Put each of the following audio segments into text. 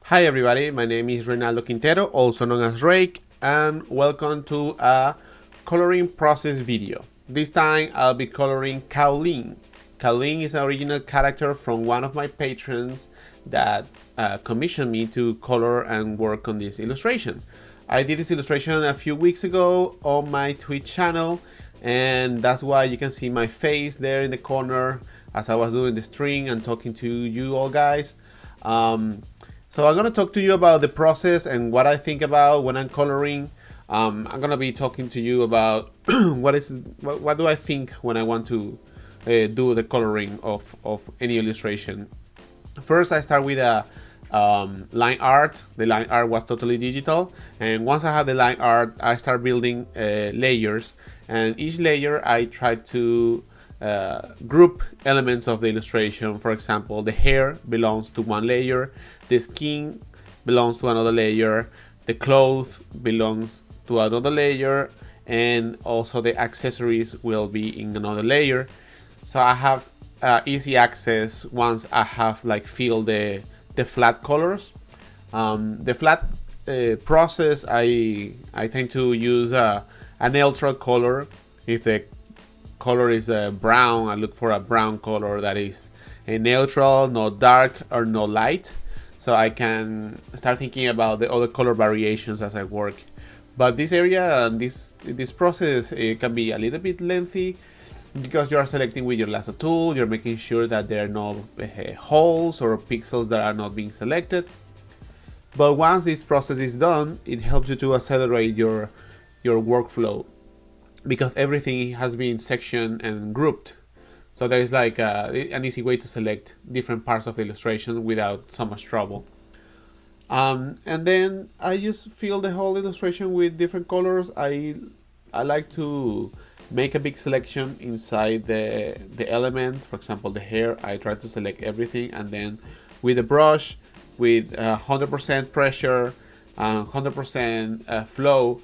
Hi everybody, my name is Reynaldo Quintero, also known as Reiq, and welcome to a coloring process video. This time I'll be coloring Kaolin. Kaolin is an original character from one of my patrons that commissioned me to color and work on this illustration. I did this illustration a few weeks ago on my Twitch channel, and that's why you can see my face there in the corner as I was doing the string and talking to you all guys. So I'm gonna talk to you about the process and what I think about when I'm coloring. I'm gonna be talking to you about what do I think when I want to do the coloring of any illustration. First, I start with a line art. The line art was totally digital, and once I have the line art, I start building layers, and each layer I try to group elements of the illustration. For example, the hair belongs to one layer, the skin belongs to another layer, the clothes belongs to another layer, and also the accessories will be in another layer. So I have easy access once I have like filled the flat colors. The flat process, I tend to use a neutral color. If the color is brown, I look for a brown color that is a neutral, not dark or not light, so I can start thinking about the other color variations as I work. But this area and this process, it can be a little bit lengthy because you are selecting with your lasso tool. You're making sure that there are no holes or pixels that are not being selected. But once this process is done, it helps you to accelerate your workflow, because everything has been sectioned and grouped. So there is like an easy way to select different parts of the illustration without so much trouble. And then I just fill the whole illustration with different colors. I like to make a big selection inside the element. For example, the hair, I try to select everything, and then with a brush with 100% pressure, 100% flow,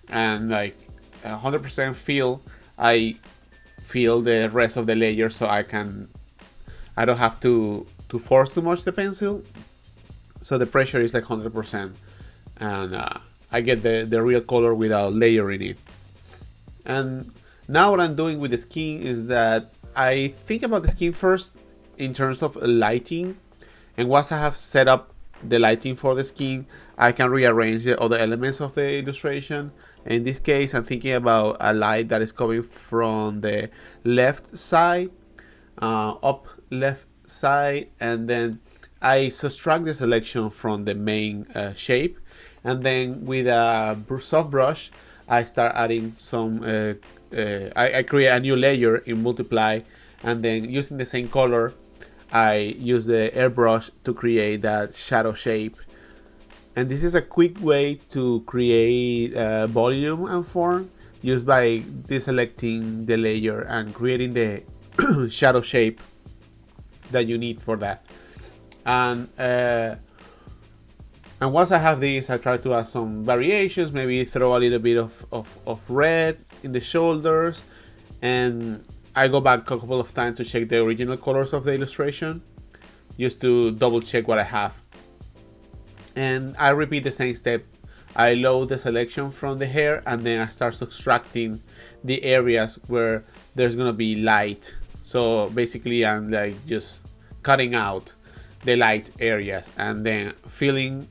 and like 100% feel, I feel the rest of the layer, so I don't have to force too much the pencil. So the pressure is like 100%, and I get the real color without layering it. And now what I'm doing with the skin is that I think about the skin first in terms of lighting, and once I have set up the lighting for the skin, I can rearrange the other elements of the illustration. In this case, I'm thinking about a light that is coming from the left side, up left side, and then I subtract the selection from the main shape, and then with a soft brush I start adding some I create a new layer in multiply, and then using the same color I use the airbrush to create that shadow shape. And this is a quick way to create volume and form just by deselecting the layer and creating the shadow shape that you need for that. And once I have this, I try to add some variations, maybe throw a little bit of red in the shoulders, and I go back a couple of times to check the original colors of the illustration just to double check what I have. And I repeat the same step. I load the selection from the hair, and then I start subtracting the areas where there's gonna be light. So basically I'm like just cutting out the light areas and then filling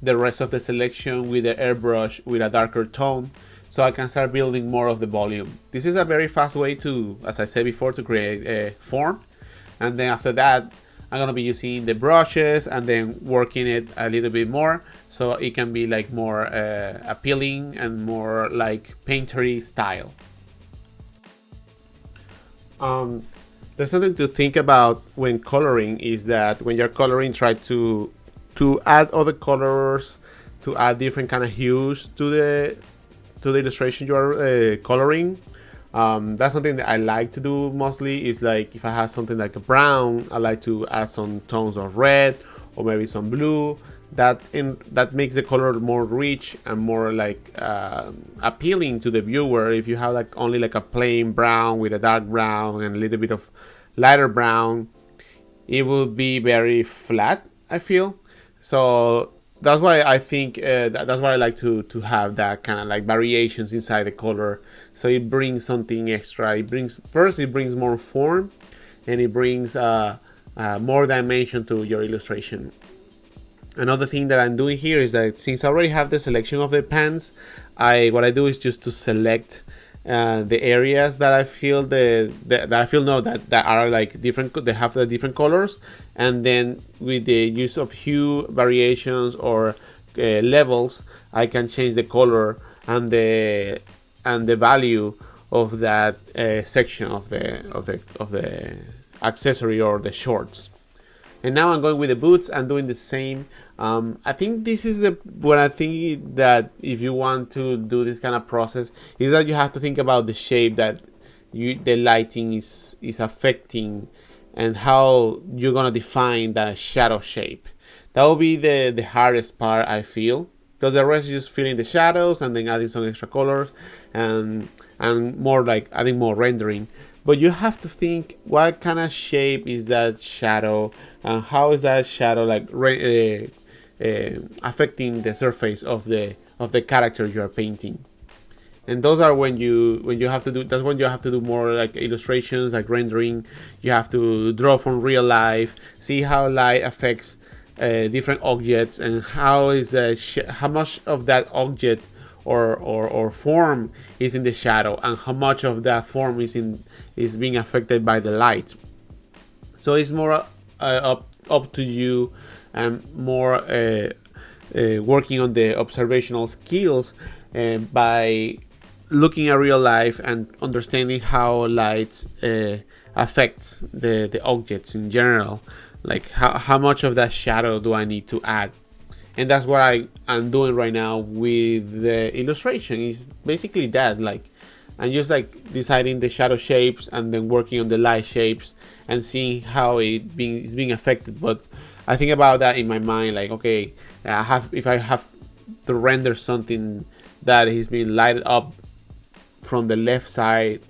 the rest of the selection with the airbrush with a darker tone, so I can start building more of the volume. This is a very fast way to, as I said before, to create a form. And then after that, I'm gonna be using the brushes and then working it a little bit more so it can be like more appealing and more like paintery style. There's something to think about when coloring, is that when you're coloring, try to add other colors, to add different kind of hues to the illustration you're coloring. That's something that I like to do mostly. Is like if I have something like a brown, I like to add some tones of red or maybe some blue. That makes the color more rich and more like appealing to the viewer. If you have like only like a plain brown with a dark brown and a little bit of lighter brown, it will be very flat, I feel. So that's why I think that's why I like to have that kind of like variations inside the color. So it brings something extra. It brings more form, and it brings more dimension to your illustration. Another thing that I'm doing here is that since I already have the selection of the pans, what I do is just to select the areas that I feel that I feel no that are like different. They have the different colors, and then with the use of hue variations or levels, I can change the color and the value of that section of the accessory or the shorts. And now I'm going with the boots and doing the same. I think this is what I think that if you want to do this kind of process is that you have to think about the shape that the lighting is affecting and how you're gonna define that shadow shape. That will be the hardest part, I feel, because the rest is just filling the shadows and then adding some extra colors and more like adding more rendering. But you have to think what kind of shape is that shadow and how is that shadow like affecting the surface of the character you are painting. And those are when you have to do that's when you have to do more like illustrations, like rendering. You have to draw from real life, see how light affects different objects, and how is how much of that object or form is in the shadow, and how much of that form is being affected by the light. So it's more up to you and more working on the observational skills by looking at real life and understanding how light affects the objects in general. Like how much of that shadow do I need to add? And that's what I'm doing right now with the illustration. Is basically that, like I'm just like deciding the shadow shapes and then working on the light shapes and seeing how is being affected. But I think about that in my mind, like okay, if I have to render something that is being lighted up from the left side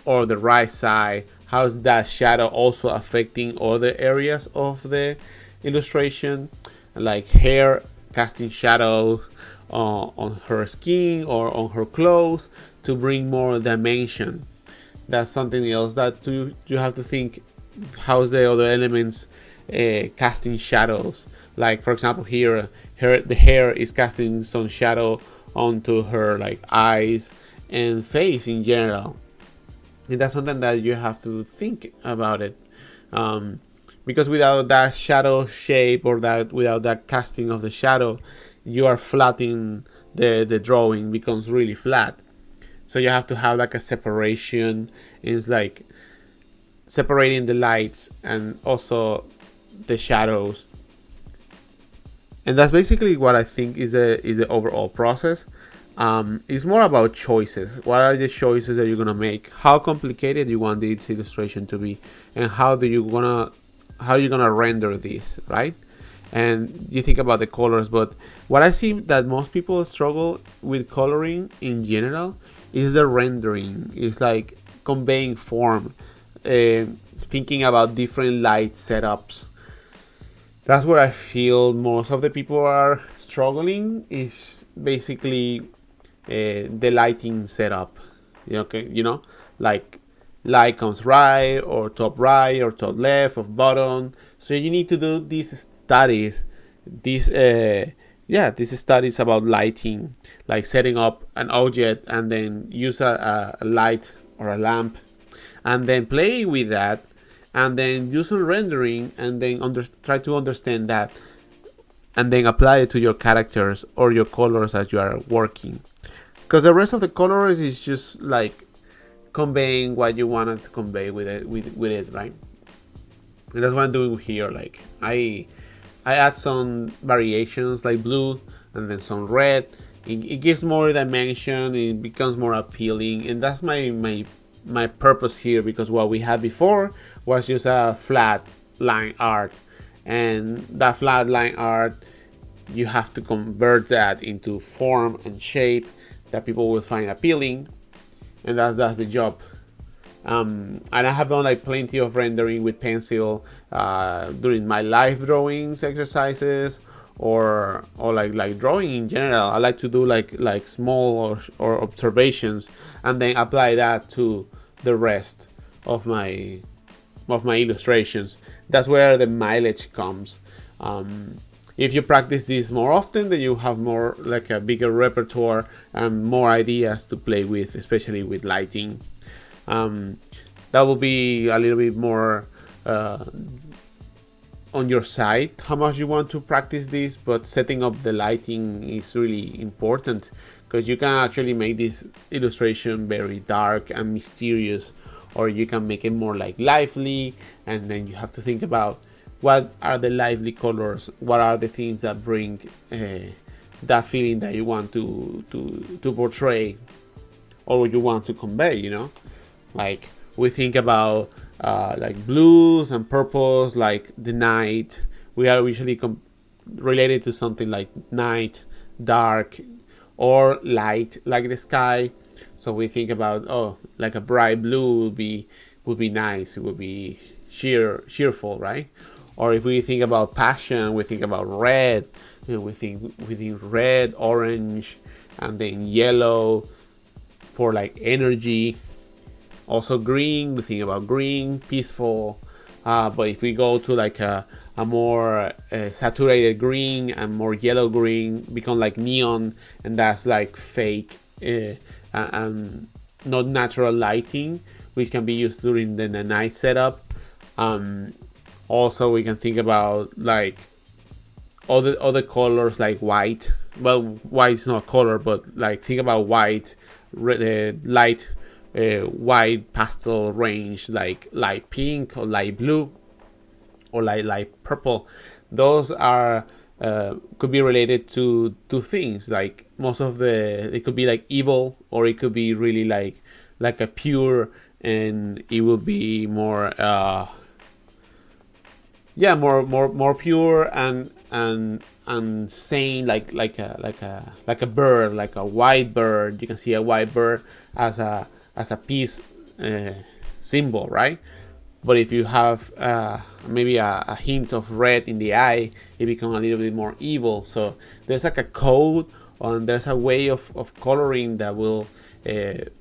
or the right side, how's that shadow also affecting other areas of the illustration, like hair casting shadow on her skin or on her clothes to bring more dimension. That's something else that you have to think. How's the other elements casting shadows? Like for example, here the hair is casting some shadow onto her like eyes and face in general. And that's something that you have to think about it. Because without that shadow shape or that without that casting of the shadow, you are flattening the drawing becomes really flat. So you have to have like a separation. It's like separating the lights and also the shadows. And that's basically what I think is the overall process. It's more about choices. What are the choices that you're gonna make? How complicated you want this illustration to be, and how are you gonna render this, right? And you think about the colors, but what I see that most people struggle with coloring in general is the rendering. It's like conveying form, thinking about different light setups. That's where I feel most of the people are struggling. Is basically the lighting setup. Okay, like light comes right or top left or bottom. So you need to do these studies, these these studies about lighting, like setting up an object and then use a light or a lamp, and then play with that, and then do some rendering, and then try to understand that, and then apply it to your characters or your colors as you are working. Because the rest of the colors is just like conveying what you wanted to convey with it, right? And that's what I'm doing here. Like I add some variations like blue and then some red. It gives more dimension. It becomes more appealing, and that's my purpose here. Because what we had before was just a flat line art, and that flat line art, you have to convert that into form and shape that people will find appealing, and that's the job. And I have done like plenty of rendering with pencil during my live drawings exercises, or like drawing in general. I like to do like small or observations and then apply that to the rest of my illustrations. That's where the mileage comes. If you practice this more often, then you have more like a bigger repertoire and more ideas to play with, especially with lighting. That will be a little bit more on your side how much you want to practice this, but setting up the lighting is really important because you can actually make this illustration very dark and mysterious, or you can make it more like lively, and then you have to think about what are the lively colors, what are the things that bring that feeling that you want to portray or you want to convey, you know. Like we think about like blues and purples, like the night. We are usually related to something like night, dark, or light, like the sky. So we think about, oh, like a bright blue would be nice. It would be cheerful, right? Or if we think about passion, we think about red. You know, we think red, orange, and then yellow for like energy. Also green, we think about green, peaceful. But if we go to like a more saturated green and more yellow green, become like neon, and that's like fake and not natural lighting, which can be used during the night setup. Also, we can think about like other colors like white. Well, white is not a color, but like think about white, light white pastel range, like light pink or light blue or light purple. Those are could be related to things. Like most of it could be like evil, or it could be really like a pure, and it will be more more pure and sane, like a bird, like a white bird. You can see a white bird as a peace symbol, right? But if you have maybe a hint of red in the eye, it becomes a little bit more evil. So there's like a code, and there's a way of coloring that will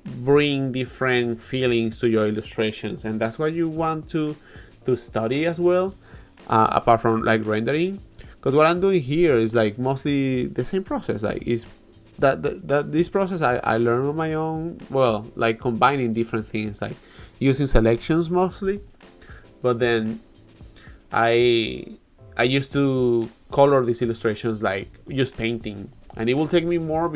bring different feelings to your illustrations, and that's what you want to study as well, apart from like rendering. Because what I'm doing here is like mostly the same process. Like is that this process I learned on my own. Well, like combining different things, like using selections mostly. But then I used to color these illustrations like just painting, and it will take me more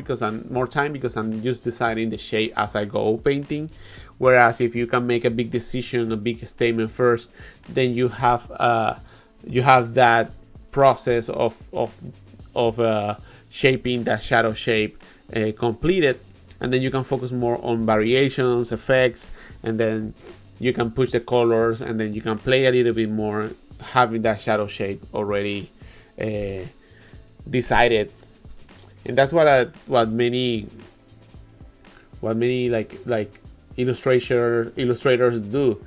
time because I'm just deciding the shade as I go painting. Whereas if you can make a big decision, a big statement first, then you have that process of shaping that shadow shape completed, and then you can focus more on variations, effects, and then you can push the colors, and then you can play a little bit more, having that shadow shape already decided. And that's what many like illustrators do.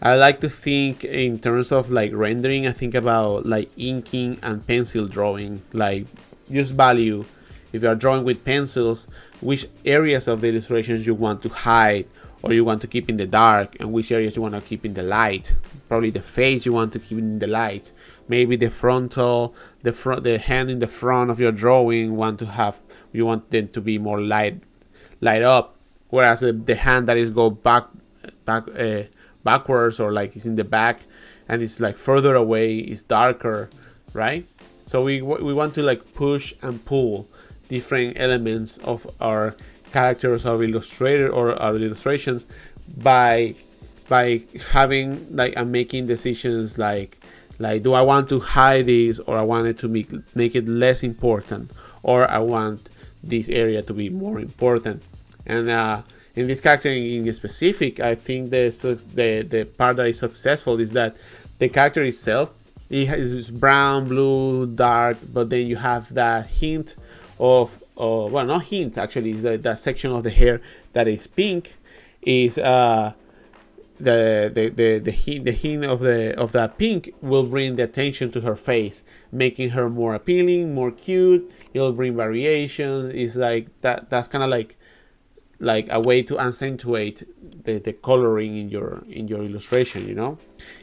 I like to think in terms of like rendering. I think about like inking and pencil drawing. Like just value, if you are drawing with pencils, which areas of the illustrations you want to hide or you want to keep in the dark, and which areas you want to keep in the light. Probably the face you want to keep in the light. Maybe the hand in the front of your drawing you want them to be more light up, whereas the hand that is go backwards, or like it's in the back and it's like further away, is darker, right? So we want to like push and pull different elements of our characters or illustrator or our illustrations by having like and making decisions like do I want to hide this, or I want it to make it less important, or I want this area to be more important. And in this character in specific, I think the part that is successful is that the character itself, it is brown, blue, dark, but then you have that hint of well, not hint actually, is that section of the hair that is pink is the hint of that pink will bring the attention to her face, making her more appealing, more cute. It'll bring variation. It's like that's kind of like a way to accentuate the coloring in your illustration.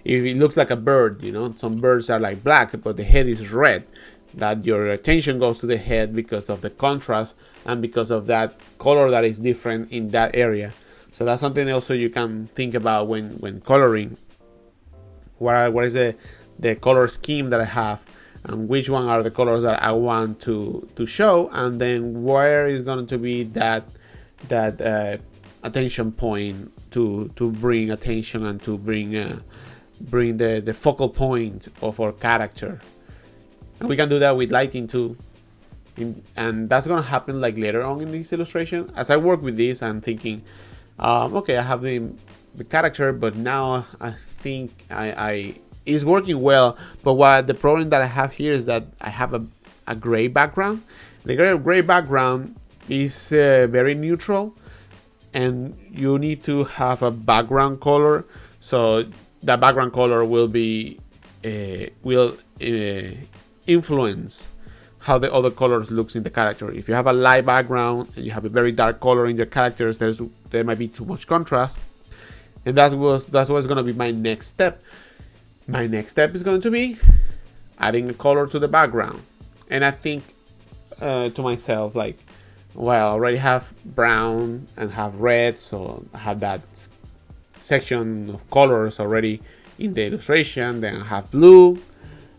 If it looks like a bird, some birds are like black but the head is red, that your attention goes to the head because of the contrast and because of that color that is different in that area. So that's something also you can think about when coloring. What is the color scheme that I have, and which one are the colors that I want to show, and then where is going to be that attention point to bring attention and to bring the focal point of our character. And we can do that with lighting too. And that's going to happen like later on in this illustration. As I work with this, I'm thinking, okay, I have the character, but now I think it's working well. But what the problem that I have here is that I have a gray background. The gray background is very neutral, and you need to have a background color. So that background color will influence how the other colors looks in the character. If you have a light background and you have a very dark color in your characters, there might be too much contrast, and that's what's going to be my next step. My next step is going to be adding a color to the background, and I think to myself, like, well, I already have brown and have red, so I have that section of colors already in the illustration. Then I have blue,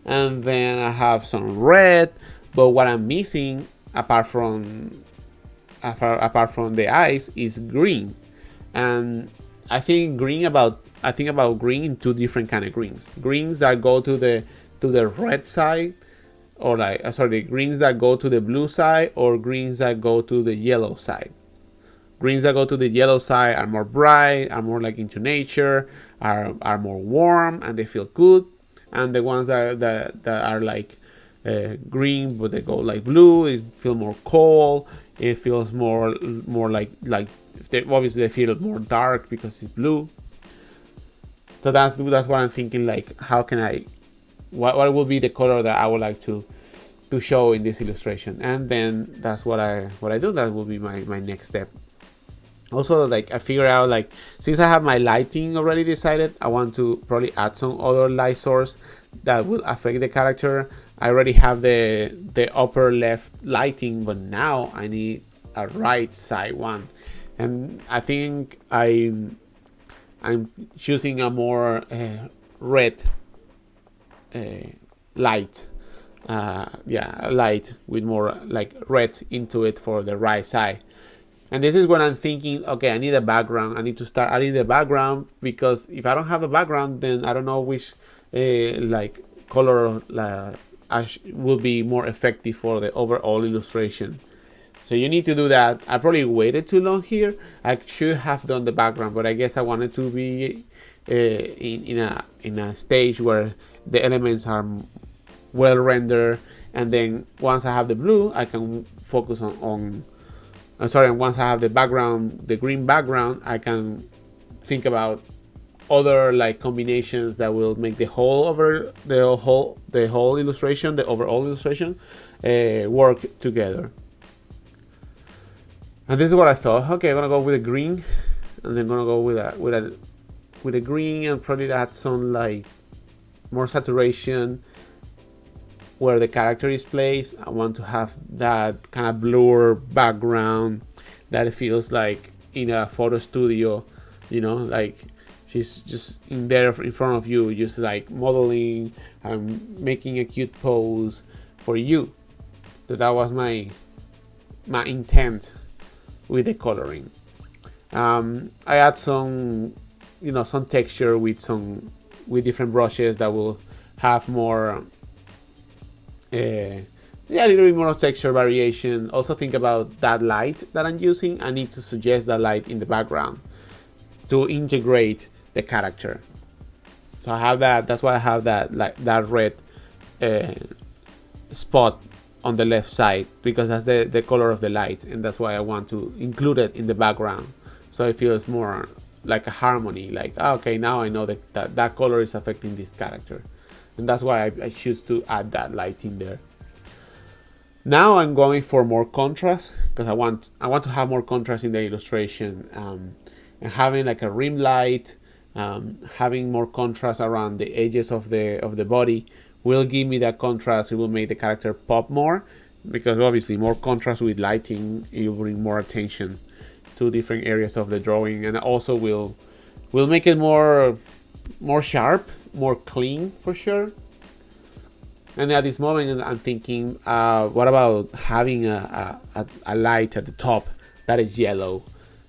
and then I have some red. But what I'm missing, apart from the eyes, is green. And I think about green in two different kind of greens. Greens that go to the red side, or greens that go to the blue side, or greens that go to the yellow side. Greens that go to the yellow side are more bright, are more like into nature, are more warm, and they feel good. And the ones that are like green but they go like blue, it feels more cold. It feels more like obviously they feel more dark because it's blue. So that's what I'm thinking, like, how can I, what will be the color that I would like to show in this illustration. And then that's what I do. That will be my next step. Also, like, I figure out, like, since I have my lighting already decided, I want to probably add some other light source that will affect the character. I already have the upper left lighting, but now I need a right side one. And I think I'm choosing a more red light. Light with more like red into it for the right side. And this is when I'm thinking, okay, I need a background. I need to start adding the background, because if I don't have a background, then I don't know which like color will be more effective for the overall illustration. So you need to do that. I probably waited too long here. I should have done the background, but I guess I wanted to be in a stage where the elements are well rendered, and then once I have the blue, I can focus on once I have the background, the green background, I can think about other like combinations that will make the whole illustration, the overall illustration, work together. And this is what I thought. Okay, I'm gonna go with a green, and then gonna go with a green, and probably add some like more saturation where the character is placed. I want to have that kind of blur background that feels like in a photo studio, like she's just in there in front of you, just like modeling and making a cute pose for you. So that was my intent with the coloring. I add some texture with different brushes that will have more a little bit more texture variation. Also think about that light that I'm using. I need to suggest that light in the background to integrate the character. So I have that. That's why I have that red spot on the left side, because that's the color of the light, and that's why I want to include it in the background, so it feels more like a harmony, like okay, now I know that color is affecting this character, and that's why I choose to add that light in there. Now I'm going for more contrast because I want to have more contrast in the illustration, and having like a rim light, having more contrast around the edges of the body will give me that contrast. It will make the character pop more, because obviously more contrast with lighting, it will bring more attention to different areas of the drawing, and also will make it more sharp, more clean for sure. And at this moment, I'm thinking, what about having a light at the top that is yellow,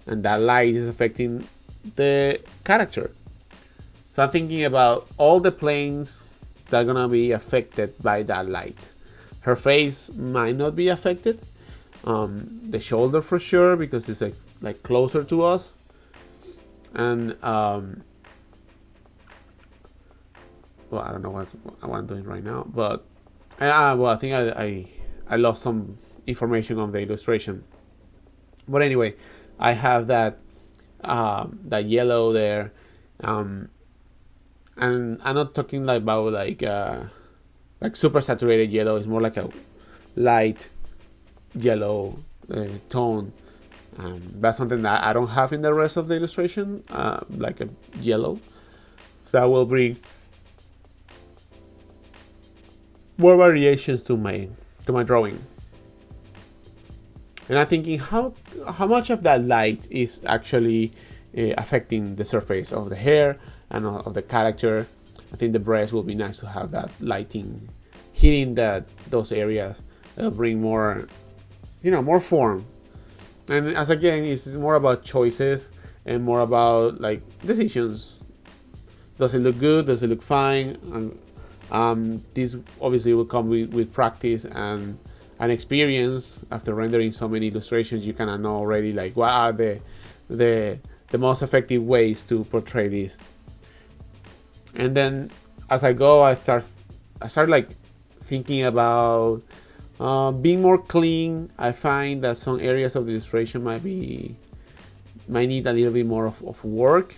and that light is affecting the character. So I'm thinking about all the planes that are gonna be affected by that light. Her face might not be affected. The shoulder for sure, because it's like closer to us, and well, I don't know what I'm doing right now, but well, I think I lost some information on the illustration. But anyway, I have that yellow there, and I'm not talking about like super saturated yellow. It's more like a light yellow tone. That's something that I don't have in the rest of the illustration, like a yellow. So that will bring more variations to my drawing. And I'm thinking how much of that light is actually affecting the surface of the hair and of the character. I think the breast will be nice to have that lighting hitting those areas. It'll bring more, more form. And as again, it's more about choices and more about like decisions. Does it look good? Does it look fine? And this obviously will come with practice and an experience. After rendering so many illustrations, you kind of know already like what are the most effective ways to portray this. And then as I go, I start like thinking about being more clean. I find that some areas of the illustration might need a little bit more of work.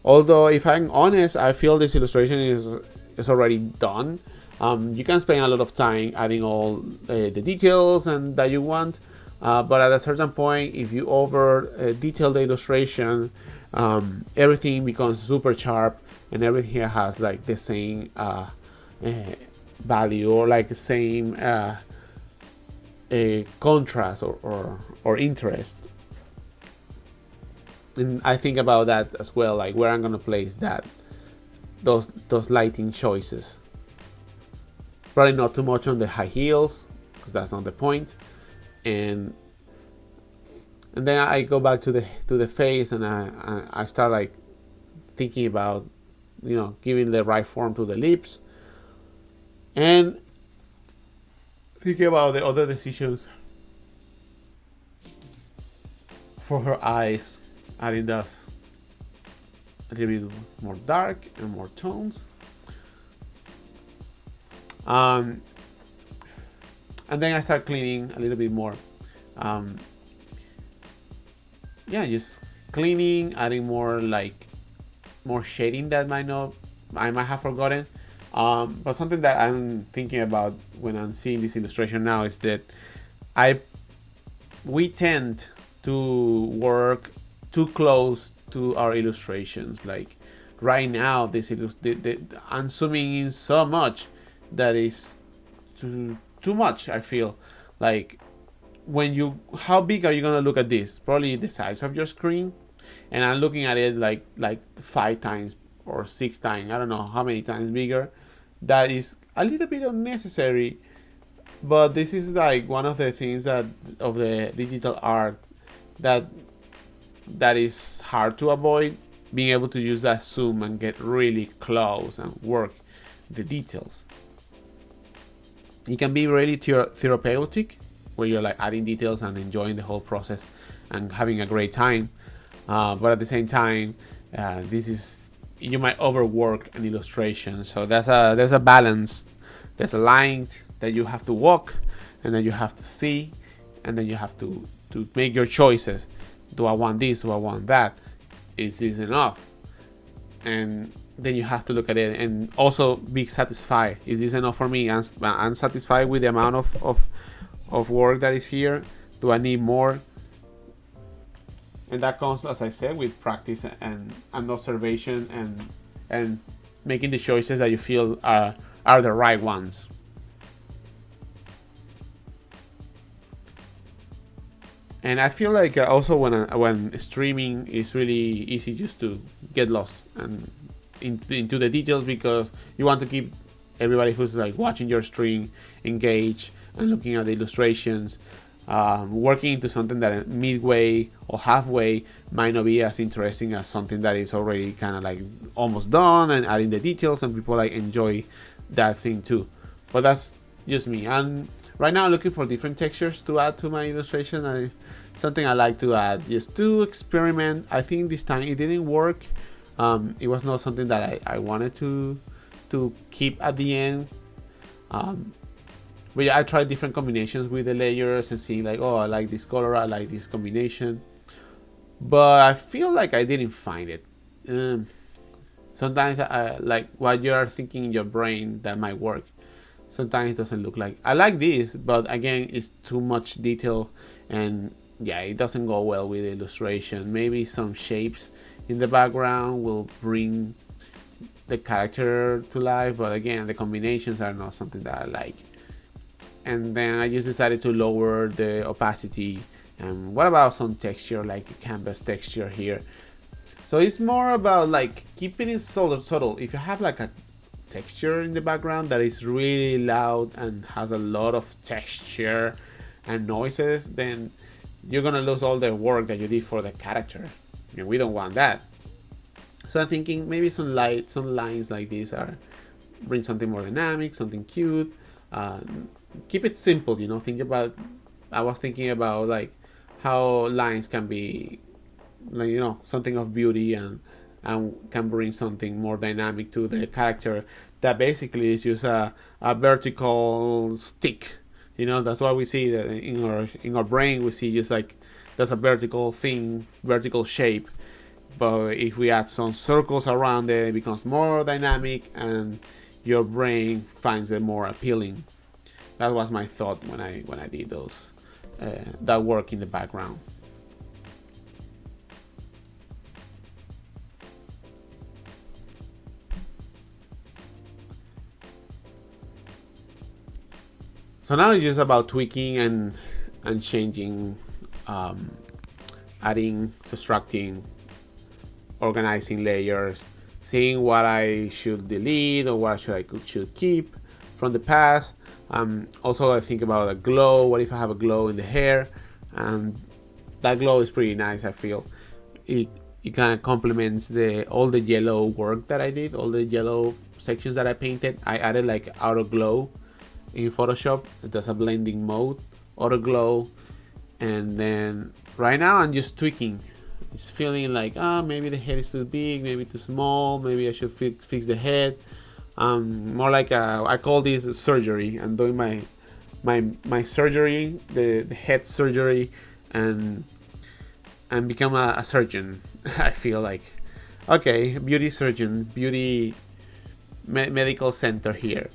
Although, if I'm honest, I feel this illustration is already done. You can spend a lot of time adding all the details and that you want, but at a certain point, if you over detail the illustration, everything becomes super sharp, and everything has like the same value, or like the same contrast or interest. And I think about that as well, like where I'm gonna place those lighting choices. Probably not too much on the high heels, because that's not the point. And then I go back to the face, and I start like thinking about giving the right form to the lips, and thinking about the other decisions for her eyes, adding a little bit more dark and more tones. And then I start cleaning a little bit more. Just cleaning, adding more shading that I might have forgotten. But something that I'm thinking about when I'm seeing this illustration now is that we tend to work too close to our illustrations. Like right now, I'm zooming in so much that is too much. I feel like how big are you gonna look at this? Probably the size of your screen, and I'm looking at it like 5 times or 6 times. I don't know how many times bigger. That is a little bit unnecessary, but this is like one of the things of the digital art that is hard to avoid. Being able to use that zoom and get really close and work the details. It can be really therapeutic, where you're like adding details and enjoying the whole process and having a great time. But at the same time, you might overwork an illustration. So there's a balance. There's a line that you have to walk, and then you have to see, and then you have to make your choices. Do I want this? Do I want that? is this enough? And then you have to look at it and also be satisfied. Is this enough for me? I'm satisfied with the amount of work that is here. Do I need more? And that comes, as I said, with practice and observation and making the choices that you feel are the right ones. And I feel like also when streaming is really easy just to get lost and into the details, because you want to keep everybody who's like watching your stream engaged and looking at the illustrations. Working into something that midway or halfway might not be as interesting as something that is already kind of like almost done, and adding the details, and people like enjoy that thing too. But that's just me. And right now I'm looking for different textures to add to my illustration. Something I like to add just to experiment. I think this time it didn't work. It was not something that I wanted to keep at the end. But yeah, I tried different combinations with the layers and seeing like, oh, I like this color, I like this combination. But I feel like I didn't find it. Sometimes like what you are thinking in your brain that might work. Sometimes it doesn't look like. I like this, but again, it's too much detail, and yeah, it doesn't go well with the illustration. Maybe some shapes in the background will bring the character to life, but again, the combinations are not something that I like. And then I just decided to lower the opacity. And what about some texture, like a canvas texture here? So it's more about like keeping it subtle. If you have like a texture in the background that is really loud and has a lot of texture and noises, then you're gonna lose all the work that you did for the character, and we don't want that. So I'm thinking maybe some lines like this are bring something more dynamic, something cute. Keep it simple, you know. I was thinking about like how lines can be, like, you know, something of beauty and can bring something more dynamic to the character. That basically is just a vertical stick. You know, that's why we see that in our brain. We see just like there's a vertical thing, vertical shape. But if we add some circles around it, it becomes more dynamic, and your brain finds it more appealing. That was my thought when I did those that work in the background. So now it's just about tweaking and changing, adding, subtracting, organizing layers, seeing what I should delete or what should keep from the past. Also, I think about a glow. What if I have a glow in the hair? And that glow is pretty nice. I feel it kind of complements all the yellow work that I did, all the yellow sections that I painted. I added like auto glow in Photoshop. There's a blending mode, auto glow, and then right now I'm just tweaking. It's feeling like maybe the head is too big, maybe too small, maybe I should fix the head. More like I call this surgery. I'm doing my surgery, the head surgery, and become a surgeon. I feel like, okay, beauty surgeon, beauty medical center here.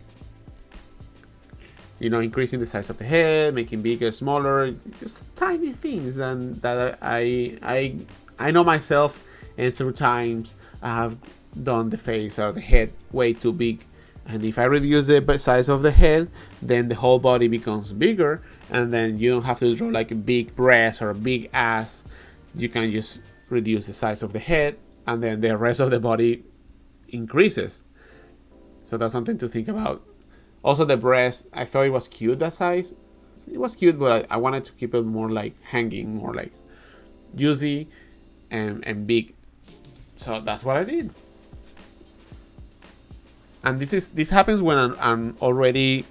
You know, increasing the size of the head, making bigger, smaller, just tiny things, and that I know myself, and through times I have done the face or the head way too big, and if I reduce the size of the head, then the whole body becomes bigger, and then you don't have to draw like a big breast or a big ass. You can just reduce the size of the head, and then the rest of the body increases. So that's something to think about. Also, the breast, I thought it was cute, that size. It was cute, but I wanted to keep it more like hanging, more like juicy and big. So that's what I did. And this happens when I'm already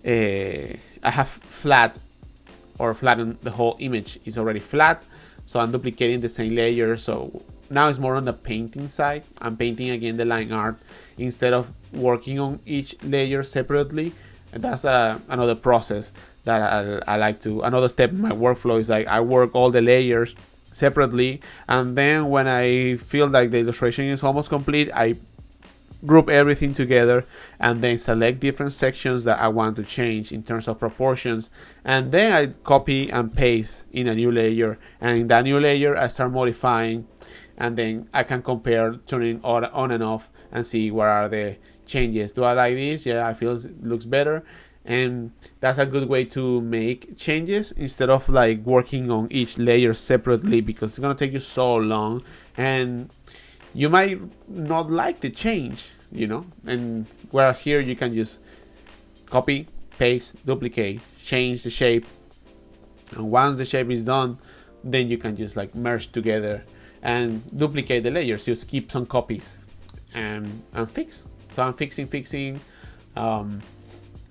I have flat or flattened the whole image. Is already flat, so I'm duplicating the same layer. So now it's more on the painting side. I'm painting again the line art instead of working on each layer separately. And that's another process that I like to. Another step in my workflow is like I work all the layers separately, and then when I feel like the illustration is almost complete, I group everything together and then select different sections that I want to change in terms of proportions, and then I copy and paste in a new layer, and in that new layer I start modifying, and then I can compare, turning on and off, and see what are the changes. Do I like this? Yeah, I feel it looks better. And that's a good way to make changes instead of like working on each layer separately, because it's gonna take you so long, and you might not like the change, and whereas here you can just copy, paste, duplicate, change the shape, and once the shape is done, then you can just like merge together and duplicate the layers. Just keep some copies and fix. So I'm fixing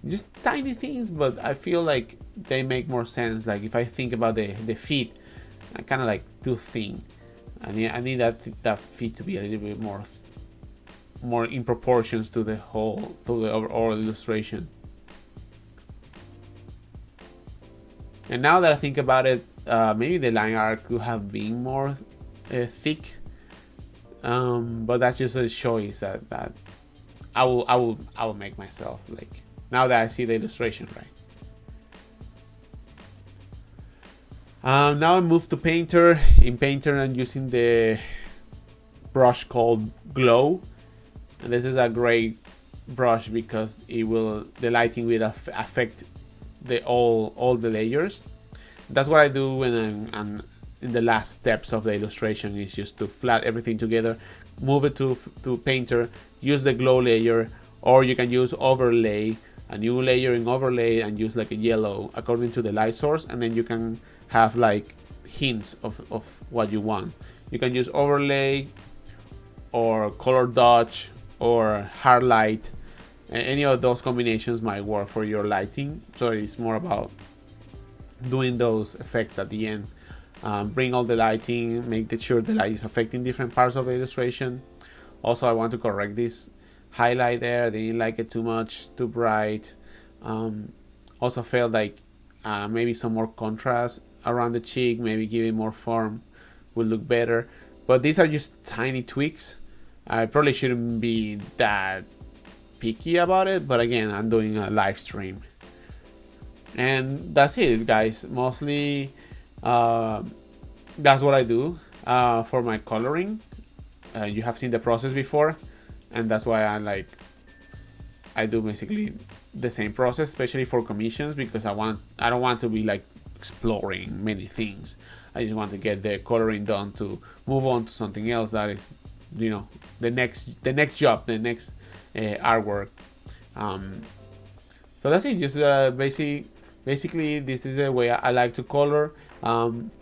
just tiny things, but I feel like they make more sense. Like if I think about the feet, I kind of like too thin. I need that feet to be a little bit more in proportions to the overall illustration. And now that I think about it, maybe the line art could have been more thick, but that's just a choice that I will make myself, like, now that I see the illustration, right? Now I move to Painter. In Painter, I'm using the brush called Glow, and this is a great brush because the lighting will affect all the layers. That's what I do when I'm in the last steps of the illustration, is just to flat everything together, move it to Painter, use the Glow layer, or you can use Overlay, a new layer in Overlay, and use like a yellow according to the light source, and then you can have like hints of what you want. You can use Overlay or Color Dodge or Hard Light. Any of those combinations might work for your lighting, so it's more about doing those effects at the end. Bring all the lighting, make sure the light is affecting different parts of the illustration. Also, I want to correct this highlight there. They didn't like it too much, too bright. Also felt like maybe some more contrast around the cheek, maybe giving more form would look better. But these are just tiny tweaks. I probably shouldn't be that picky about it, but again, I'm doing a live stream. And that's it, guys. Mostly that's what I do for my coloring. You have seen the process before, and that's why I do basically the same process, especially for commissions, because I don't want to be like exploring many things. I just want to get the coloring done to move on to something else that is, the next job, the next artwork. So that's it. Just basically this is the way I like to color.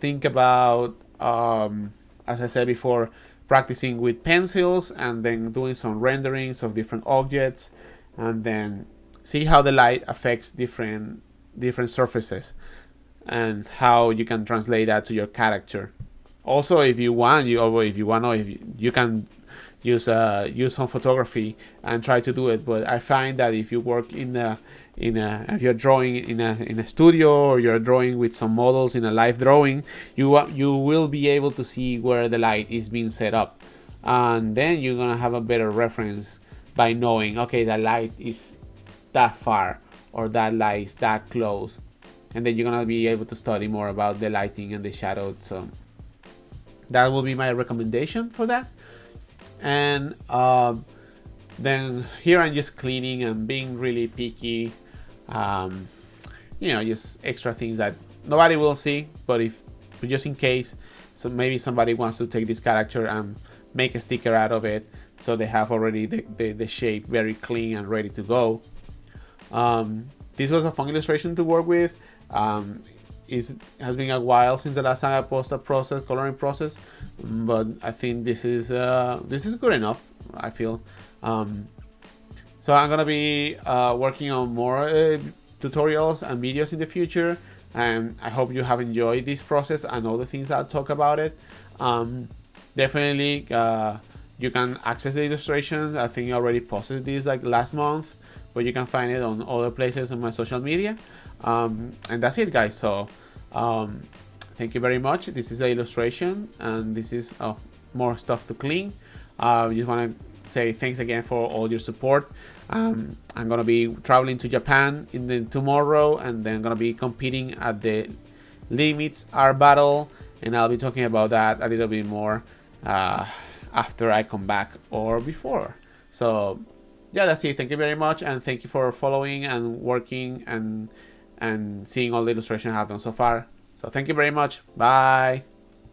Think about, as I said before, practicing with pencils and then doing some renderings of different objects, and then see how the light affects different surfaces and how you can translate that to your character. Also, if you can use some photography and try to do it. But I find that if you work if you're drawing in a studio, or you're drawing with some models in a live drawing, you will be able to see where the light is being set up, and then you're gonna have a better reference by knowing, okay, that light is that far, or that light is that close, and then you're gonna be able to study more about the lighting and the shadows. So that will be my recommendation for that. And then here I'm just cleaning and being really picky, just extra things that nobody will see, but just in case, so maybe somebody wants to take this character and make a sticker out of it, so they have already the shape very clean and ready to go. This was a fun illustration to work with. It has been a while since the last time I posted a coloring process, but I think this is good enough, I feel. So I'm gonna be working on more tutorials and videos in the future, and I hope you have enjoyed this process and all the things I'll talk about it. Definitely you can access the illustrations. I think I already posted this like last month, but you can find it on other places on my social media. And that's it, guys. So thank you very much. This is the illustration, and this is more stuff to clean. Just want to say thanks again for all your support. I'm gonna be traveling to Japan tomorrow, and then gonna be competing at the Limits Art Battle, and I'll be talking about that a little bit more after I come back or before. So yeah, that's it. Thank you very much, and thank you for following and working and seeing all the illustration I have done so far. So thank you very much. Bye.